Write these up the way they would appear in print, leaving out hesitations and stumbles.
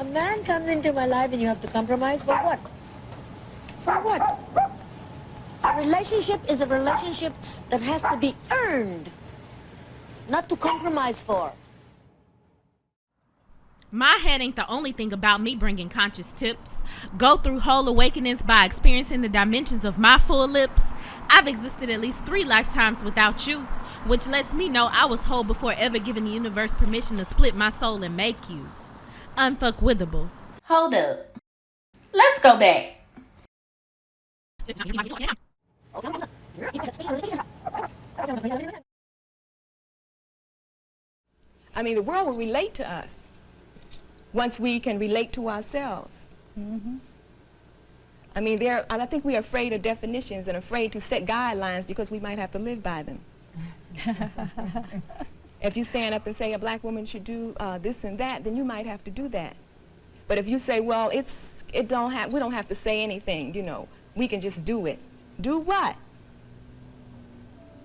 A man comes into my life and you have to compromise for what? For what? A relationship is a relationship that has to be earned, not to compromise for. My head ain't the only thing about me bringing conscious tips. Go through whole awakenings by experiencing the dimensions of my full lips. I've existed at least 3 lifetimes without you, which lets me know I was whole before ever giving the universe permission to split my soul and make you unfuckwithable. Hold up. Let's go back. I mean, the world will relate to us once we can relate to ourselves. Mm-hmm. I mean, I think we are afraid of definitions and afraid to set guidelines because we might have to live by them. If you stand up and say a black woman should do this and that, then you might have to do that. But if you say, well, we don't have to say anything, you know, we can just do it. Do what?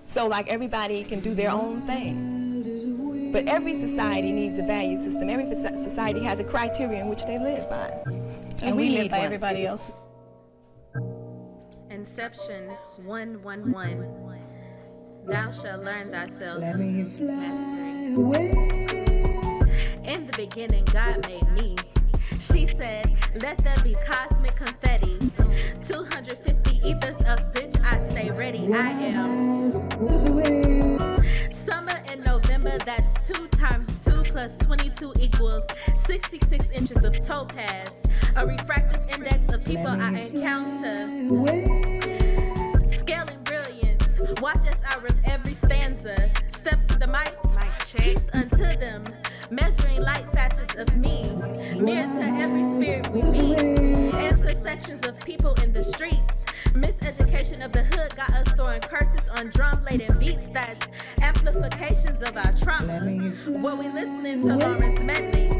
So like everybody can do their own thing. But every society needs a value system. Every society has a criteria in which they live by. And we live by everybody else. Inception 111. Thou shalt learn thyself mastery. In the beginning, God made me. She said, let there be cosmic confetti. 250 ethers of bitch, I stay ready. I am. Summer in November, that's 2 times 2 plus 22 equals 66 inches of topaz. A refractive index of people I encounter. Scaling brilliance. Watch as I rip every stanza. Step to the mic check. Peace unto them. Measuring light facets of me. Near to every spirit we meet. Intersections of people in the streets. Miseducation of the hood got us throwing curses on drum-laden beats. That's amplifications of our trauma. What we listening to Lawrence Medley.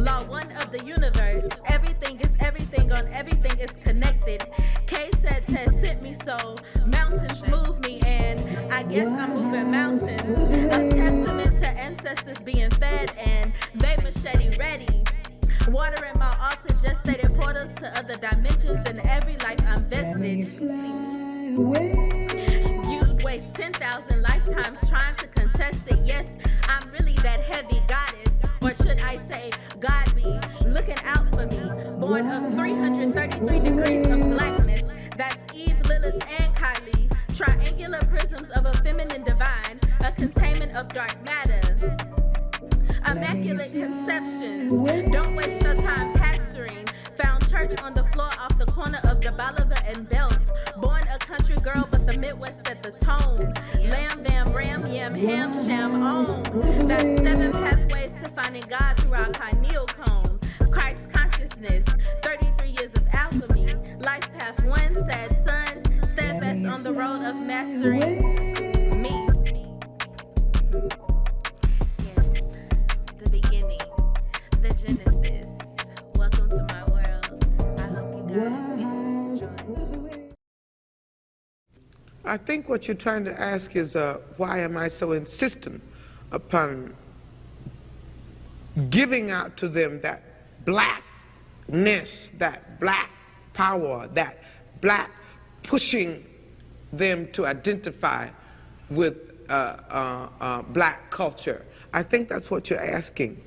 Law 1 of the universe. Everything is everything on everything is connected. K said Tess sent me so. Mountains move me and I guess I'm moving mountains. A testament to ancestors being fed and they machete ready. Water in my altar just stated portals to other dimensions. In every life I'm vested. You'd waste 10,000 lifetimes trying to contest it. Yes, I'm really that heavy goddess. Or should I say, God be looking out for me. Born of 333 degrees of blackness. That's Eve, Lilith, and Kylie. Triangular prisms of a feminine divine. A containment of dark matter. Immaculate conceptions. Don't waste your time pastoring. Found church on the floor off the corner of the Bolivar and Belt. Born a country girl, but the Midwest set the tone. Lamb, bam, ram, yam, ham, sham, on. That's 7 pathways to finding God through our pineal cone. Christ consciousness, 33 years of alchemy. Life path 1, sad son. Steadfast on the road of mastering me. Genesis. Welcome to my world. I hope you guys enjoy. I think what you're trying to ask is why am I so insistent upon giving out to them that blackness, that black power, that black pushing them to identify with black culture. I think that's what you're asking.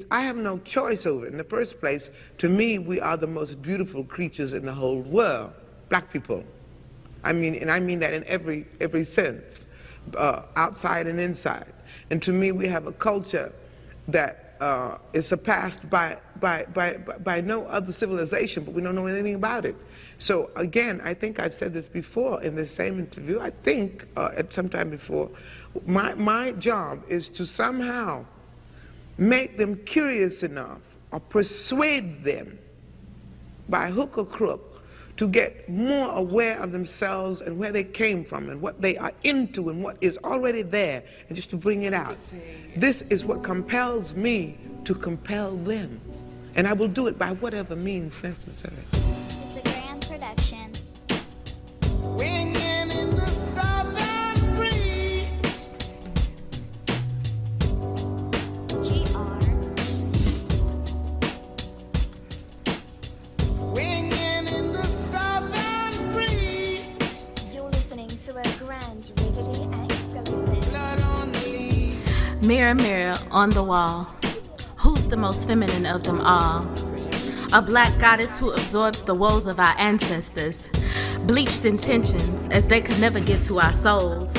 I have no choice over it. In the first place, to me, we are the most beautiful creatures in the whole world, black people. I mean, and I mean that in every sense, outside and inside. And to me, we have a culture that is surpassed by no other civilization, but we don't know anything about it. So again, I think I've said this before in this same interview, I think at some time before, my job is to somehow make them curious enough or persuade them by hook or crook to get more aware of themselves and where they came from and what they are into and what is already there, and just to bring it out. This is what compels me to compel them, and I will do it by whatever means necessary. It's a grand production. Winging in the southern breeze. Mirror, mirror on the wall, who's the most feminine of them all? A black goddess who absorbs the woes of our ancestors, bleached intentions as they could never get to our souls.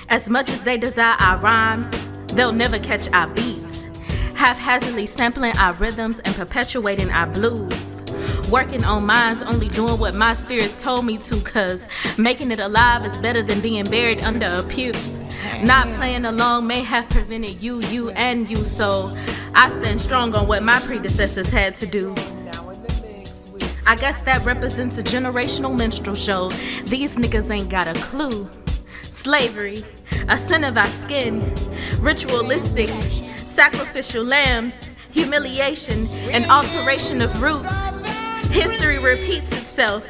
As much as they desire our rhymes, they'll never catch our beats, haphazardly sampling our rhythms and perpetuating our blues. Working on minds, only doing what my spirits told me to, cause making it alive is better than being buried under a pew. Not playing along may have prevented you, and you, so I stand strong on what my predecessors had to do. I guess that represents a generational minstrel show. These niggas ain't got a clue. Slavery, a sin of our skin, ritualistic, sacrificial lambs, humiliation, and alteration of roots. History repeats itself.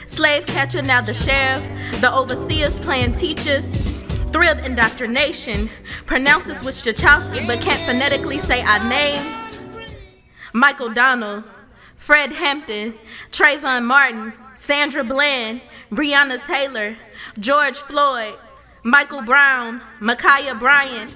Slave catcher, now the sheriff, the overseers playing teachers. Thrilled indoctrination, pronounces with Stachowski but can't phonetically say our names. Michael Donald, Fred Hampton, Trayvon Martin, Sandra Bland, Breonna Taylor, George Floyd, Michael Brown, Ma'Khia Bryant.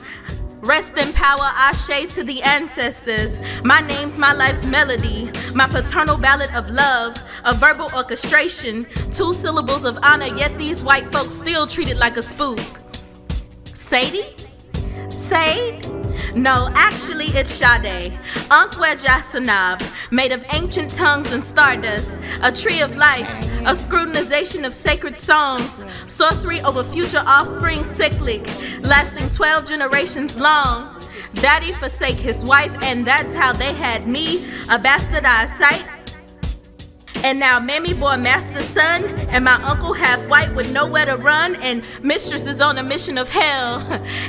Rest in power, ashe to the ancestors. My name's my life's melody, my paternal ballad of love, a verbal orchestration, 2 syllables of honor, yet these white folks still treat it like a spook. Sadie? Sade? No, actually it's Sade, Sanab, made of ancient tongues and stardust, a tree of life, a scrutinization of sacred songs, sorcery over future offspring cyclic, lasting 12 generations long. Daddy forsake his wife, and that's how they had me, a bastardized sight. And now Mammy bore master son, and my uncle half white with nowhere to run, and mistress is on a mission of hell.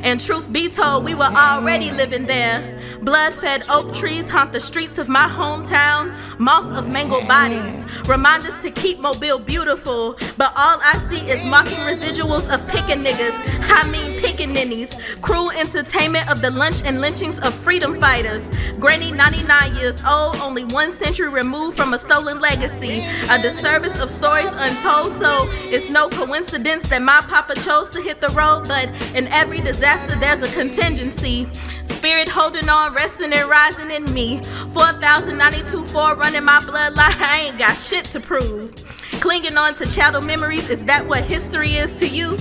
And truth be told, we were already living there. Blood-fed oak trees haunt the streets of my hometown, moss of mangled bodies, remind us to keep Mobile beautiful, but all I see is mocking residuals of pickin' niggas, I mean pickaninnies, cruel entertainment of the lunch and lynchings of freedom fighters. Granny 99 years old, only 1 century removed from a stolen legacy, a disservice of stories untold, so it's no coincidence that my papa chose to hit the road, but in every disaster there's a contingency. Spirit holding on, resting and rising in me. 4092 running my bloodline, I ain't got shit to prove. Clinging on to chattel memories, is that what history is to you?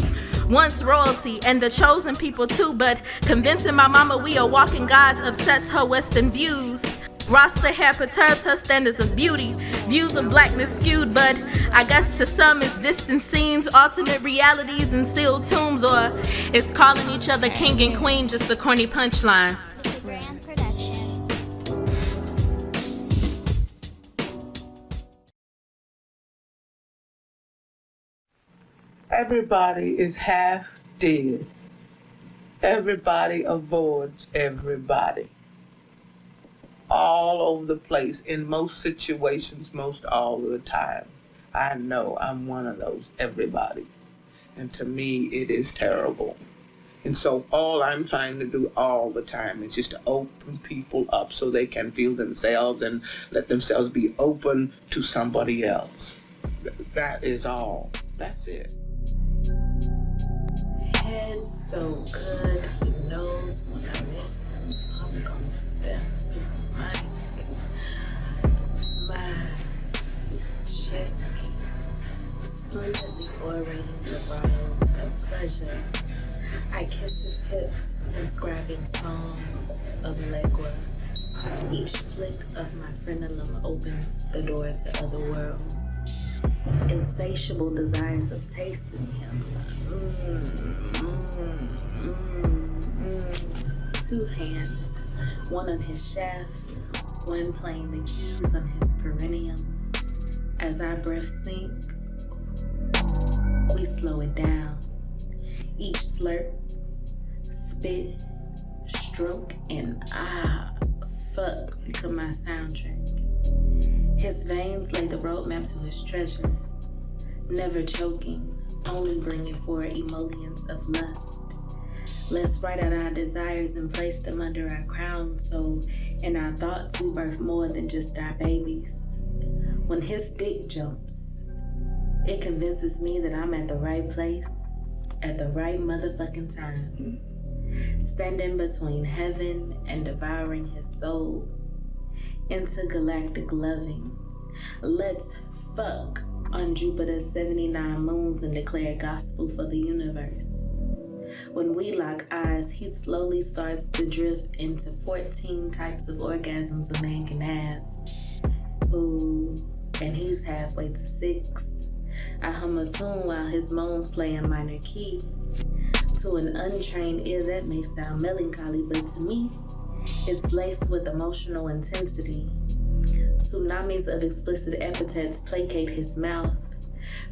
Once royalty and the chosen people too, but convincing my mama we are walking gods upsets her Western views. Rasta hair perturbs her standards of beauty. Views of blackness skewed, but I guess to some it's distant scenes, alternate realities and sealed tombs, or it's calling each other king and queen, just the corny punchline. Grand production. Everybody is half dead. Everybody avoids everybody. All over the place, in most situations, most all of the time. I know I'm one of those everybody's. And to me, it is terrible. And so all I'm trying to do all the time is just to open people up so they can feel themselves and let themselves be open to somebody else. That is all. That's it. Head's so good, he knows when I miss him. I'm gonna step to the mic. My check, splendidly orating vibratos of pleasure. I kiss his hips, inscribing songs of Legua. Each flick of my frenulum opens the door to other worlds. Insatiable desires of tasting him. 2 hands, one on his shaft, one playing the keys on his perineum. As our breath sink, we slow it down. Each slurp, spit, stroke, and fuck become my soundtrack. His veins lay the roadmap to his treasure, never choking, only bringing forward emollients of lust. Let's write out our desires and place them under our crown, so in our thoughts we birth more than just our babies. When his dick jumps, it convinces me that I'm at the right place, at the right motherfucking time. standing between heaven and devouring his soul. Intergalactic loving. Let's fuck on Jupiter's 79 moons and declare gospel for the universe. When we lock eyes, he slowly starts to drift into 14 types of orgasms a man can have. Ooh, and he's halfway to 6. I hum a tune while his moans play in minor key. To an untrained ear, that may sound melancholy, but to me, it's laced with emotional intensity. Tsunamis of explicit epithets placate his mouth,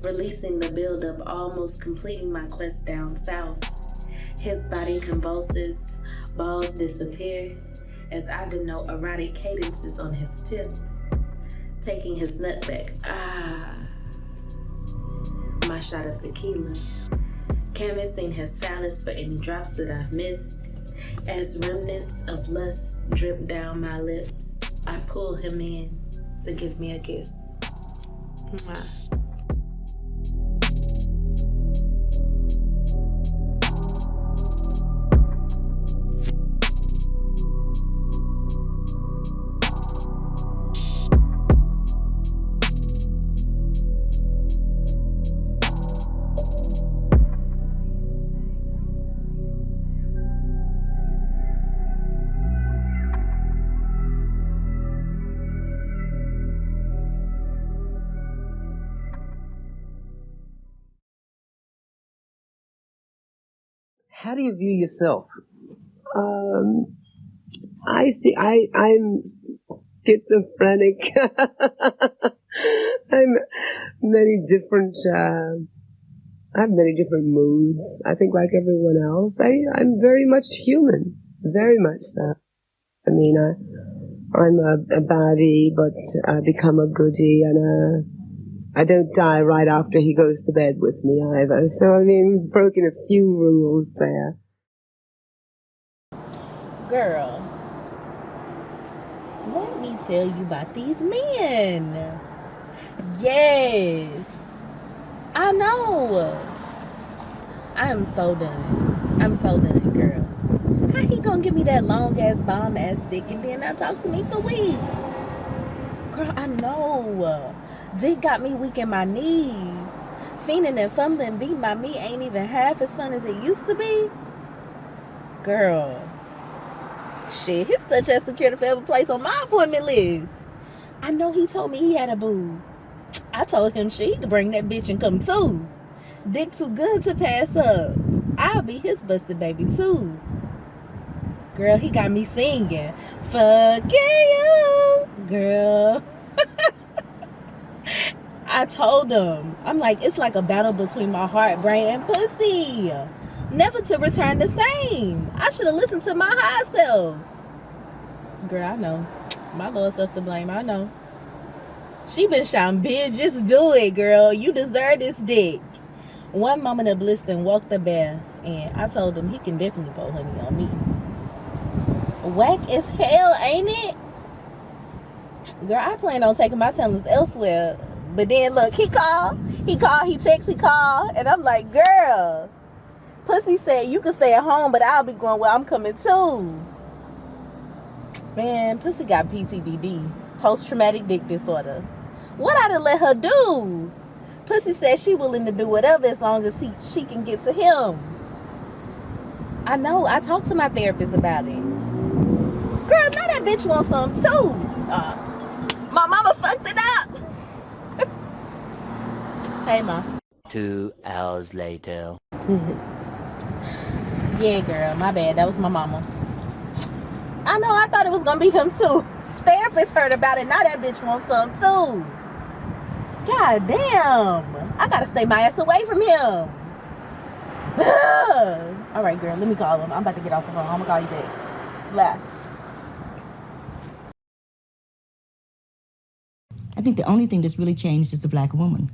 releasing the buildup, almost completing my quest down south. His body convulses, balls disappear, as I denote erotic cadences on his tip, taking his nut back. My shot of tequila, canvassing his phallus for any drops that I've missed. As remnants of lust drip down my lips, I pull him in to give me a kiss. Mwah. How do you view yourself? I'm schizophrenic. I'm many different, I have many different moods. I think like everyone else. I'm very much human. Very much so. I mean, I'm a baddie, but I become a goodie, and I don't die right after he goes to bed with me either. So, I mean, we've broken a few rules there. Girl, let me tell you about these men. Yes, I know. I am so done. I'm so done, girl. How he gonna give me that long ass bomb ass dick and then not talk to me for weeks? Girl, I know. Dick got me weak in my knees. Fiending and fumbling beating my meat ain't even half as fun as it used to be. Girl. Shit, his touch has secured a forever place on my appointment list. I know he told me he had a boo. I told him shit, he could bring that bitch and come too. Dick too good to pass up. I'll be his busted baby too. Girl, he got me singing. Fuck you, girl. I told him, I'm like, it's like a battle between my heart, brain, and pussy. Never to return the same. I should have listened to my high self. Girl, I know. My lower self to blame, I know. She been shouting, bitch, just do it, girl. You deserve this dick. One moment of bliss and walked the bear, and I told him he can definitely pour honey on me. Whack as hell, ain't it? Girl, I plan on taking my talents elsewhere. But then look, he called, he texted, he called, and I'm like, girl, pussy said you can stay at home, but I'll be going where I'm coming too. Man, pussy got PTBD, post-traumatic dick disorder. What I done let her do? Pussy said she willing to do whatever as long as she can get to him. I know, I talked to my therapist about it. Girl, now that bitch wants some too. My mama fucked it up. Hey, Ma. 2 hours later. Yeah, girl, my bad. That was my mama. I know, I thought it was gonna be him too. Therapist heard about it. Now that bitch wants some too. God damn. I gotta stay my ass away from him. All right, girl, let me call him. I'm about to get off the phone. I'm gonna call you back. Bye. I think the only thing that's really changed is the black woman.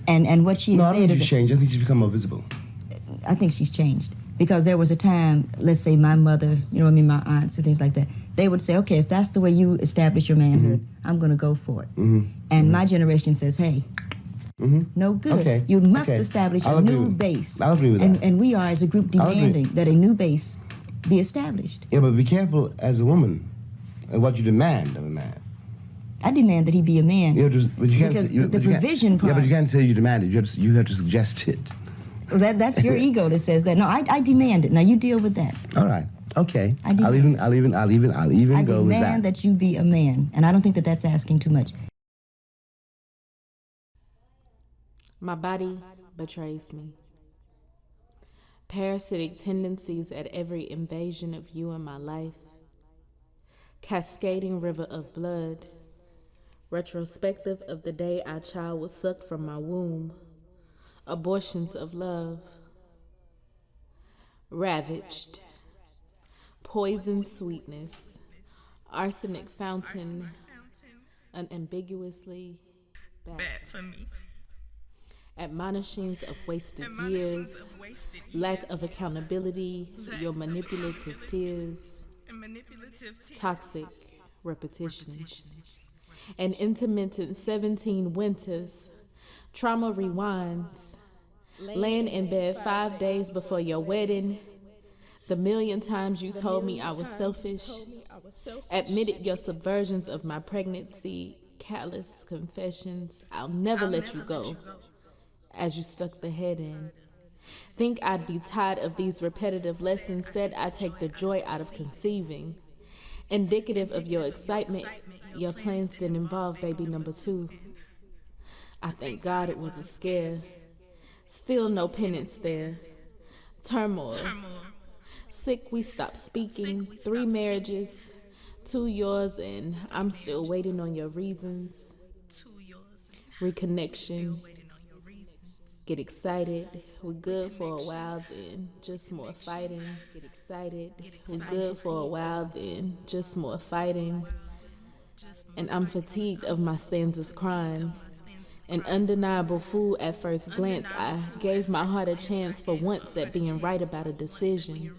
And what she No, said I don't think is she's changed. I think she's become more visible. I think she's changed. Because there was a time, let's say my mother, you know what I mean, my aunts and things like that, they would say, okay, if that's the way you establish your manhood, I'm going to go for it. And my generation says, hey, no good. Okay. You must establish a new base. I'll agree with that. And we are, as a group, demanding that a new base be established. Yeah, but be careful as a woman what you demand of a man. I demand that he be a man. Yeah, but you can't because say, the provision part. Yeah, but you can't say you demand it. You have to suggest it. Well, that's your ego that says that. No, I demand it. Now you deal with that. All right. Okay. I'll I even go with that. demand that you be a man, and I don't think that that's asking too much. My body betrays me. Parasitic tendencies at every invasion of you in my life. Cascading river of blood. Retrospective of the day our child was sucked from my womb. Abortions of love. Ravaged. Poison sweetness. Arsenic fountain. Unambiguously bad for me. Admonishings of wasted years. Lack of accountability. Your manipulative tears. Toxic repetitions. An intermittent 17 winters. Trauma rewinds. Laying in bed 5 days before your wedding. The million times you told me I was selfish. Admitted your subversions of my pregnancy. Callous confessions. I'll never let you go. As you stuck the head in. Think I'd be tired of these repetitive lessons. Said I'd take the joy out of conceiving. Indicative of your excitement, your plans didn't involve baby number 2. I thank God it was a scare. Still no penance there. Turmoil. Sick we stopped speaking. 3 marriages. 2 yours and I'm still waiting on your reasons. Reconnection. Get excited. We're good for a while, then just more fighting. Get excited. We're good for a while, then just more fighting. And I'm fatigued of my stanzas crying. An undeniable fool at first glance. I gave my heart a chance for once at being right about a decision.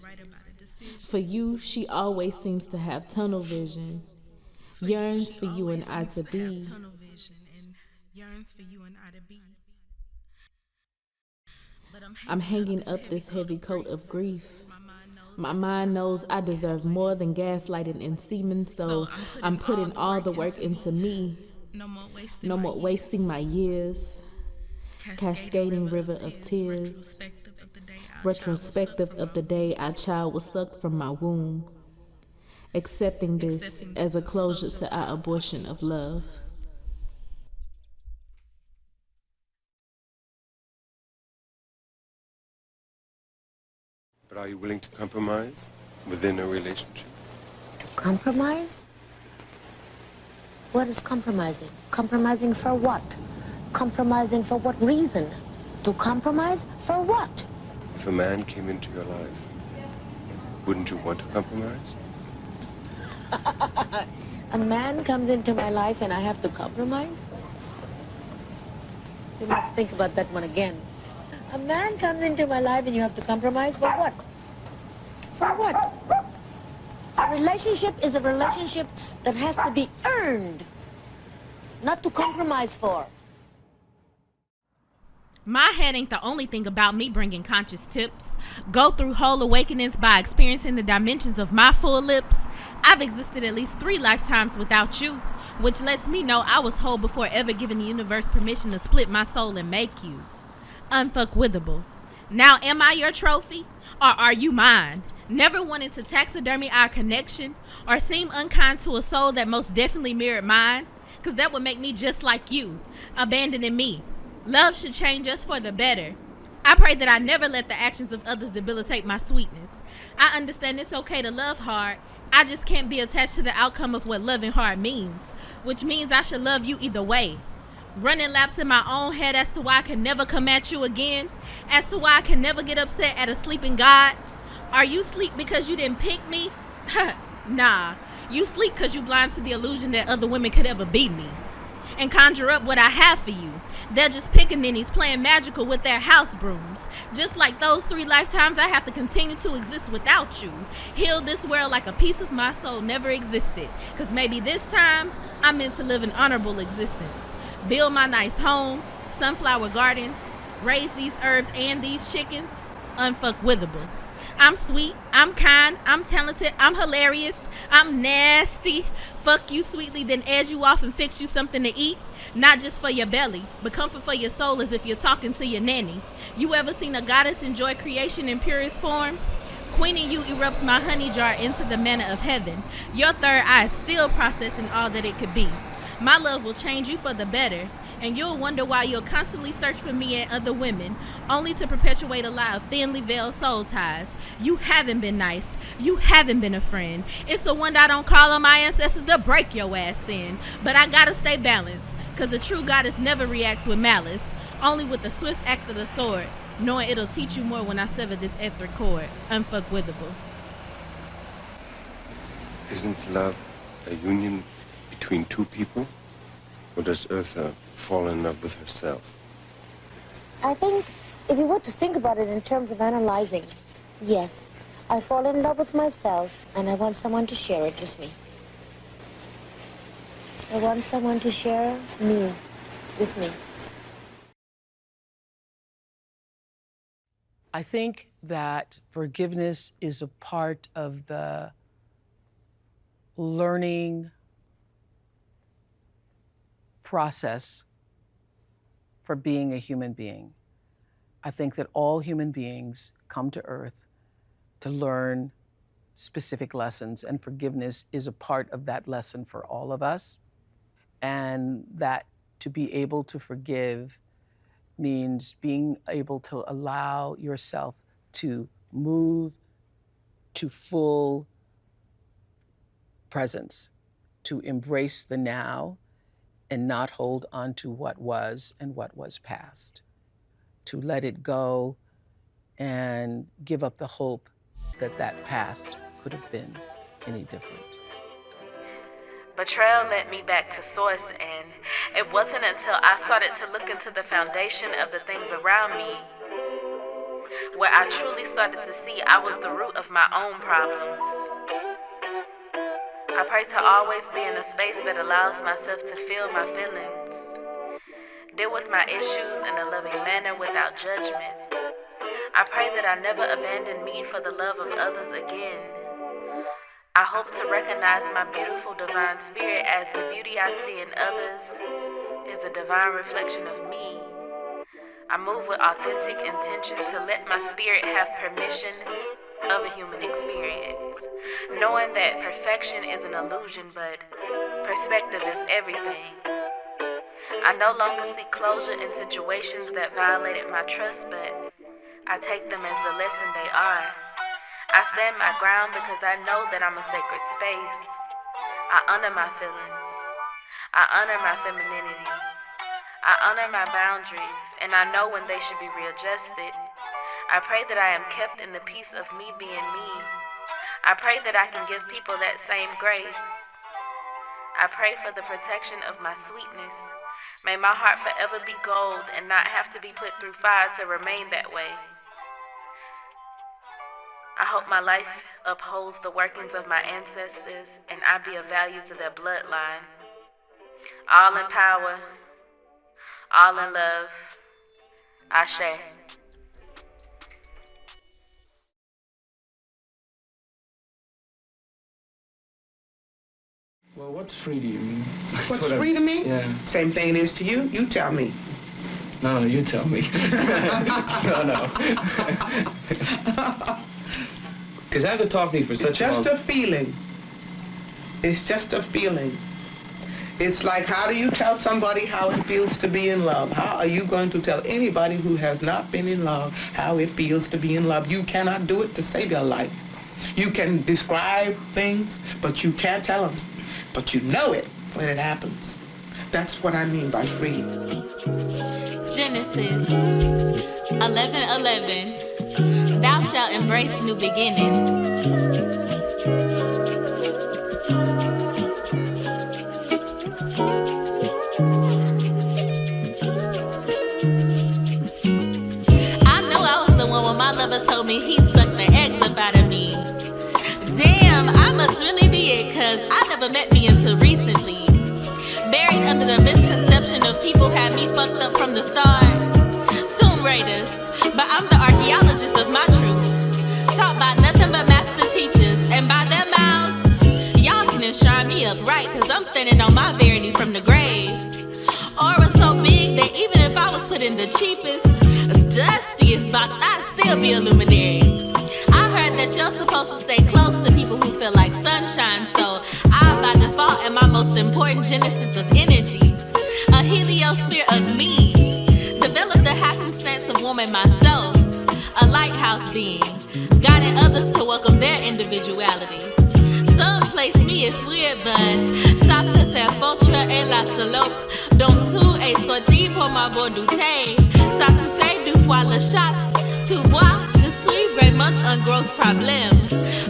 For you, she always seems to have tunnel vision. Yearns for you and I to be. I'm hanging up this heavy coat of grief. My mind knows I deserve more than gaslighting and semen, so I'm putting all the work into me. No more wasting my years. Cascading river of tears. Retrospective of the day our child was sucked from my womb. Accepting this as a closure to our abortion of love. But are you willing to compromise within a relationship? Compromise? What is compromising? Compromising for what? Compromising for what reason? To compromise for what? If a man came into your life, wouldn't you want to compromise? A man comes into my life and I have to compromise? You must think about that one again. A man comes into my life and you have to compromise for what? For what? A relationship is a relationship that has to be earned, not to compromise for. My head ain't the only thing about me bringing conscious tips. Go through whole awakenings by experiencing the dimensions of my full lips. I've existed at least 3 lifetimes without you, which lets me know I was whole before ever giving the universe permission to split my soul and make you. Unfuckwithable. Now am I your trophy, or are you mine? Never wanting to taxidermy our connection, or seem unkind to a soul that most definitely mirrored mine, cause that would make me just like you, abandoning me. Love should change us for the better. I pray that I never let the actions of others debilitate my sweetness. I understand it's okay to love hard. I just can't be attached to the outcome of what loving hard means, which means I should love you either way. Running laps in my own head as to why I can never come at you again, as to why I can never get upset at a sleeping God. Are you sleep because you didn't pick me? Nah, you sleep because you blind to the illusion that other women could ever beat me and conjure up what I have for you. They're just pickaninnies playing magical with their house brooms. Just like those 3 lifetimes I have to continue to exist without you. Heal this world like a piece of my soul never existed. Cause maybe this time I'm meant to live an honorable existence. Build my nice home, sunflower gardens, raise these herbs and these chickens, unfuckwithable. I'm sweet, I'm kind, I'm talented, I'm hilarious, I'm nasty. Fuck you sweetly, then edge you off and fix you something to eat. Not just for your belly, but comfort for your soul as if you're talking to your nanny. You ever seen a goddess enjoy creation in purest form? Queenie, you erupts my honey jar into the manna of heaven. Your third eye is still processing all that it could be. My love will change you for the better, and you'll wonder why you'll constantly search for me and other women, only to perpetuate a lie of thinly veiled soul ties. You haven't been nice. You haven't been a friend. It's the one I don't call on my ancestors to break your ass in. But I gotta stay balanced, cause the true goddess never reacts with malice, only with the swift act of the sword, knowing it'll teach you more when I sever this etheric cord. Unfuckwithable. Isn't love a union between two people? Or does Eartha fall in love with herself? I think if you were to think about it in terms of analyzing, yes, I fall in love with myself and I want someone to share it with me. I want someone to share me with me. I think that forgiveness is a part of the learning process for being a human being. I think that all human beings come to Earth to learn specific lessons, and forgiveness is a part of that lesson for all of us. And that to be able to forgive means being able to allow yourself to move to full presence, to embrace the now and not hold on to what was and what was past, to let it go and give up the hope that that past could have been any different. Betrayal led me back to source, and it wasn't until I started to look into the foundation of the things around me where I truly started to see I was the root of my own problems. I pray to always be in a space that allows myself to feel my feelings, deal with my issues in a loving manner without judgment. I pray that I never abandon me for the love of others again. I hope to recognize my beautiful divine spirit as the beauty I see in others is a divine reflection of me. I move with authentic intention to let my spirit have permission of a human experience, knowing that perfection is an illusion, but perspective is everything. I no longer seek closure in situations that violated my trust, but I take them as the lesson they are. I stand my ground because I know that I'm a sacred space. I honor my feelings. I honor my femininity. I honor my boundaries, and I know when they should be readjusted. I pray that I am kept in the peace of me being me. I pray that I can give people that same grace. I pray for the protection of my sweetness. May my heart forever be gold and not have to be put through fire to remain that way. I hope my life upholds the workings of my ancestors and I be of value to their bloodline. All in power, all in love, Ashe. Well, what's free to you? What's free to me? Yeah. Same thing it is to you. You tell me. No, you tell me. No. Because after talking to you for such a long... It's just a feeling. It's just a feeling. It's like, how do you tell somebody how it feels to be in love? How are you going to tell anybody who has not been in love how it feels to be in love? You cannot do it to save your life. You can describe things, but you can't tell them. But you know it when it happens. That's what I mean by free. Genesis 11:11. Thou shalt embrace new beginnings. I knew I was the one when my lover told me he'd suck the eggs up out of me. Damn, I must really be it, cause I never met me until recently. Buried under the misconception of of people had me fucked up from the start. Tomb Raiders, but I'm the archaeologist of my truth. Taught by nothing but master teachers, and by their mouths, y'all can enshrine me up right, cause I'm standing on my verity from the grave. Aura so big that even if I was put in the cheapest, dustiest box, I'd still be a luminary. I heard that you're supposed to stay close to people who feel like sunshine, so I by default am my most important genesis of energy. A heliosphere of me. Develop the happenstance of woman myself. A lighthouse being, guiding others to welcome their individuality. Some place me is weird, but ça te fait foutre et la salope. Donc tout est sorti pour ma bonne douter. Ça te fait deux fois le shot. Tu vois, je suis vraiment un gros problème.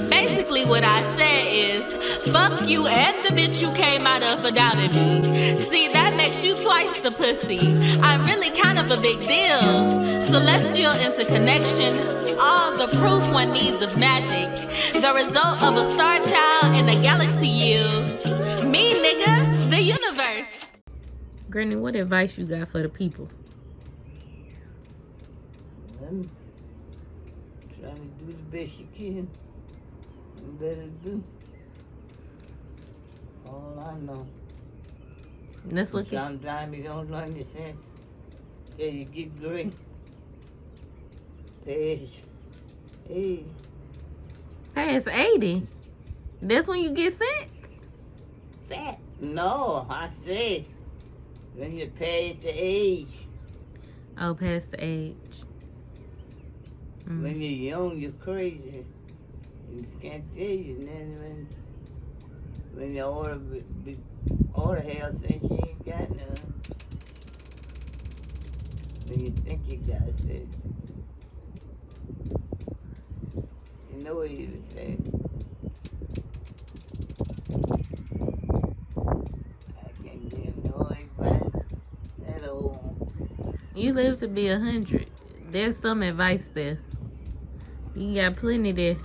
Basically what I said is, fuck you and the bitch you came out of for doubting me. See, that makes you twice the pussy. I'm really kind of a big deal. Celestial interconnection, all the proof one needs of magic. The result of a star child in a galaxy yields. Me, nigga, the universe. Granny, what advice you got for the people? Nothing. Trying to do the best you can. You better do. All I know. That's what sometimes you don't understand till you get great. Past 80. Past 80? That's when you get sent? That? No, I said when you past the age. Oh, past the age. When you're young, you're crazy. You can't tell you. And then when you're older health, then she ain't got none. When you think you got it. You know what you were saying. I can't get annoyed by that old. You live to be 100. There's some advice there. You got plenty there.